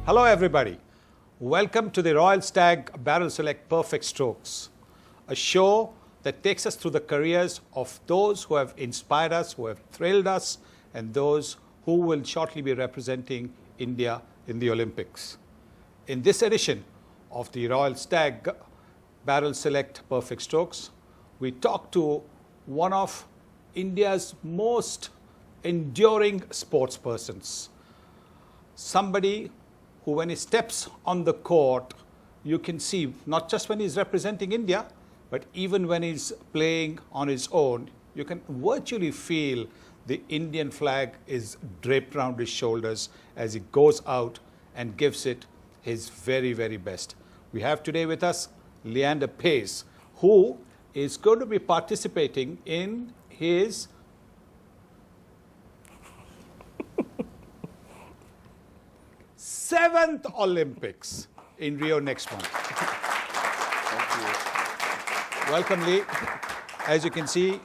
Hello everybody. Welcome to the Royal Stag Barrel Select Perfect Strokes, a show that takes us through the careers of those who have inspired us, who have thrilled us, and those who will shortly be representing India in the Olympics. In this edition of the Royal Stag Barrel Select Perfect Strokes, we talk to one of India's most enduring sportspersons. Somebody who, when he steps on the court, you can see, not just when he's representing India, but even when he's playing on his own, you can virtually feel the Indian flag is draped around his shoulders as he goes out and gives it his very, very best. We have today with us Leander Paes, who is going to be participating in his seventh Olympics in Rio next month. Thank you. Welcome, Lee. As you can see,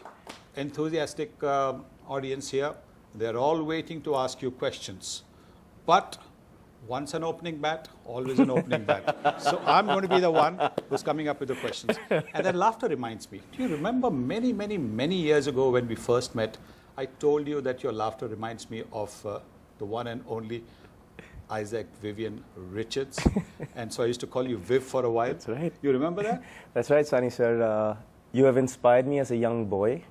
enthusiastic audience here. They're all waiting to ask you questions. But once an opening bat, always an opening bat. So I'm going to be the one who's coming up with the questions. And then laughter reminds me. Do you remember many years ago when we first met, I told you that your laughter reminds me of the one and only Isaac Vivian Richards. And so I used to call you Viv for a while. That's right. You remember that? That's right, Sunny sir. You have inspired me as a young boy.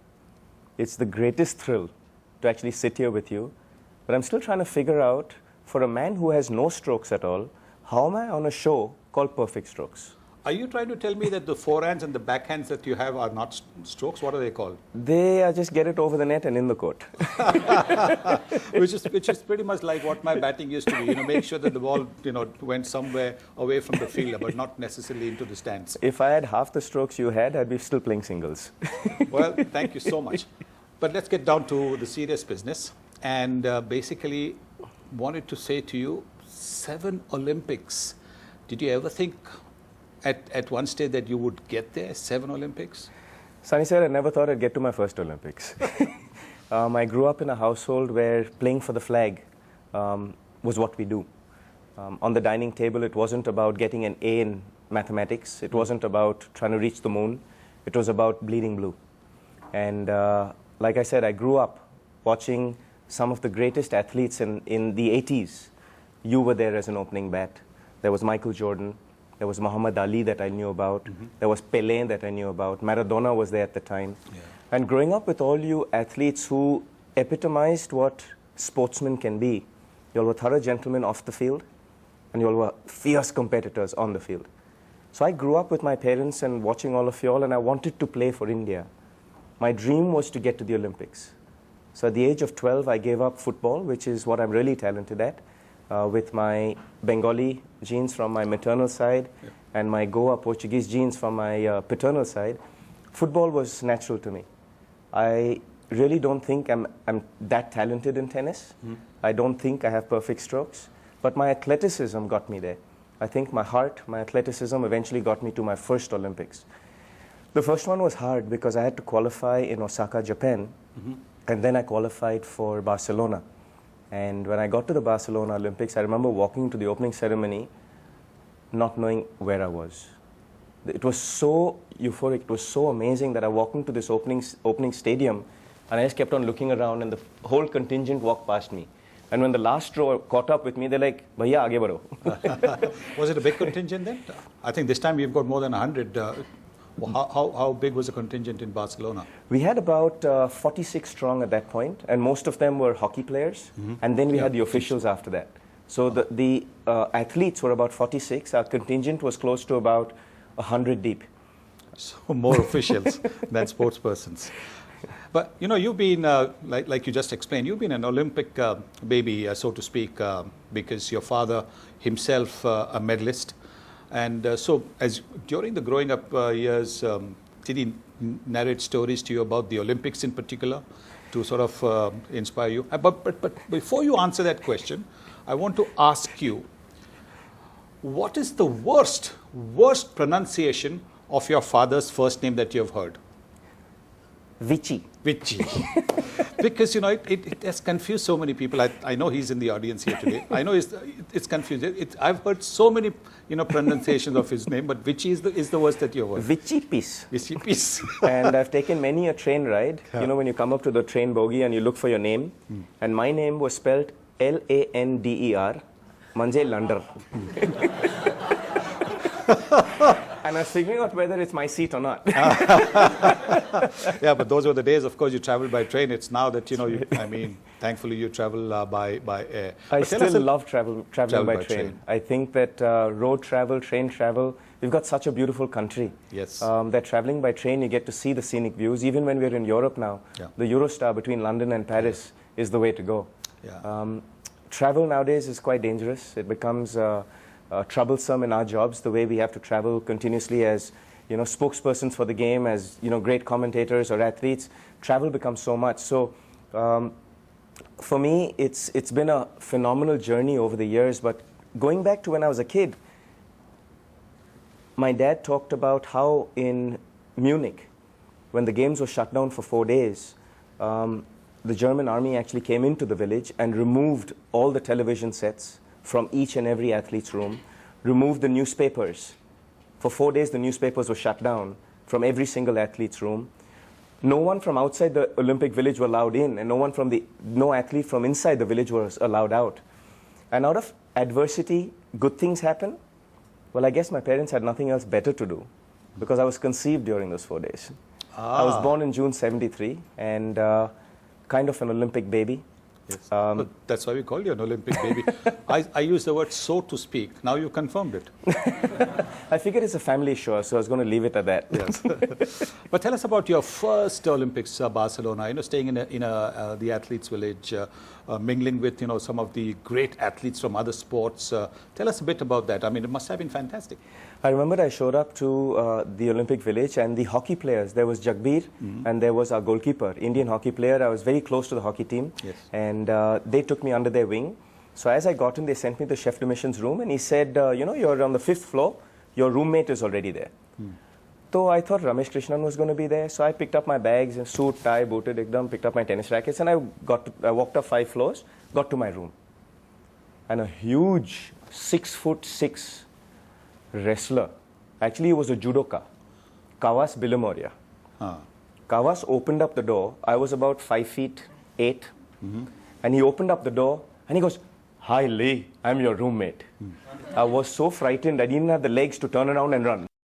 It's the greatest thrill to actually sit here with you. But I'm still trying to figure out, for a man who has no strokes at all, how am I on a show called Perfect Strokes? Are you trying to tell me that the forehands and the backhands that you have are not strokes? What are they called? They just get it over the net and in the court. which is pretty much like what my batting used to be. Make sure that the ball, went somewhere away from the fielder, but not necessarily into the stands. If I had half the strokes you had, I'd be still playing singles. Well, thank you so much. But let's get down to the serious business. And basically, wanted to say to you, 7 Olympics. Did you ever think at one stage that you would get there, 7 Olympics? Sunny sir, I never thought I'd get to my first Olympics. I grew up in a household where playing for the flag was what we do. On the dining table, it wasn't about getting an A in mathematics. It wasn't about trying to reach the moon. It was about bleeding blue. And like I said, I grew up watching some of the greatest athletes in the 80s. You were there as an opening bat. There was Michael Jordan. There was Muhammad Ali that I knew about. Mm-hmm. There was Pelé that I knew about. Maradona was there at the time. Yeah. And growing up with all you athletes who epitomized what sportsmen can be, you all were thorough gentlemen off the field, and you all were fierce competitors on the field. So I grew up with my parents and watching all of you all, and I wanted to play for India. My dream was to get to the Olympics. So at the age of 12, I gave up football, which is what I'm really talented at. With my Bengali genes from my maternal side, yeah, and my Goa Portuguese genes from my paternal side, football was natural to me. I really don't think I'm that talented in tennis. I don't think I have perfect strokes, but my athleticism got me there. I think my heart, my athleticism eventually got me to my first Olympics. The first one was hard because I had to qualify in Osaka, Japan, and then I qualified for Barcelona. And when I got to the Barcelona Olympics, I remember walking to the opening ceremony, not knowing where I was. It was so euphoric, it was so amazing that I walked into this opening stadium, and I just kept on looking around, and the whole contingent walked past me. And when the last row caught up with me, they're like, "Bhaiya, aage baro." Was it a big contingent then? I think this time we've got more than 100. How big was the contingent in Barcelona? We had about 46 strong at that point, and most of them were hockey players. And then we had the officials after that. So the athletes were about 46. Our contingent was close to about 100 deep. So more officials than sportspersons. But you've been, like you just explained, you've been an Olympic baby, so to speak, because your father himself a medalist. And so, as during the growing up years, did he narrate stories to you about the Olympics in particular to sort of inspire you? But before you answer that question, I want to ask you, what is the worst pronunciation of your father's first name that you have heard? Vichy. Vichy. Because, you know, it has confused so many people. I know he's in the audience here today. I know it's confused. I've heard so many, you know, pronunciations of his name, but Vichy is the worst that you've heard. Vichy Paes. Vichy Paes. And I've taken many a train ride. Yeah. You know, when you come up to the train bogie and you look for your name, and my name was spelled Lander, Manje Lander. And I was figuring out whether it's my seat or not. Yeah, but those were the days, of course, you traveled by train. It's now that, you know, I mean, thankfully you travel by air. I But still love traveling by train. I think that road travel, train travel, we've got such a beautiful country. Yes. That traveling by train, you get to see the scenic views. Even when we're in Europe now, the Eurostar between London and Paris is the way to go. Yeah. Travel nowadays is quite dangerous. It becomes troublesome in our jobs, the way we have to travel continuously as, you know, spokespersons for the game, as, you know, great commentators or athletes. Travel becomes so much. So for me, it's been a phenomenal journey over the years. But going back to when I was a kid, my dad talked about how in Munich, when the games were shut down for 4 days, the German army actually came into the village and removed all the television sets from each and every athlete's room, removed the newspapers. For 4 days, the newspapers were shut down from every single athlete's room. No one from outside the Olympic village were allowed in, and no athlete from inside the village was allowed out. And out of adversity, good things happen. Well, I guess my parents had nothing else better to do, because I was conceived during those 4 days. I was born in June '73, and kind of an Olympic baby. Yes. But that's why we call you an Olympic baby. I use the word so to speak. Now you confirmed it. I figured it's a family show, so I was going to leave it at that. Yes. But tell us about your first Olympics, Barcelona. You know, staying in the athletes' village, mingling with, you know, some of the great athletes from other sports. Tell us a bit about that. I mean, it must have been fantastic. I remember I showed up to the Olympic village, and the hockey players, there was Jagbir, and there was our goalkeeper, Indian hockey player. I was very close to the hockey team, Yes. and they took me under their wing. So as I got in, they sent me to the chef de mission's room, and he said, you know, you're on the 5th floor, your roommate is already there. So I thought Ramesh Krishnan was going to be there, so I picked up my bags, and suit, tie, booted, ekdam, picked up my tennis rackets, and I walked up 5 floors, got to my room. And a huge 6'6" wrestler, actually he was a judoka, Kawas Bilamoria. Kawas opened up the door. I was about 5'8", and he opened up the door, and he goes, "Hi Lee, I'm your roommate." I was so frightened, I didn't have the legs to turn around and run.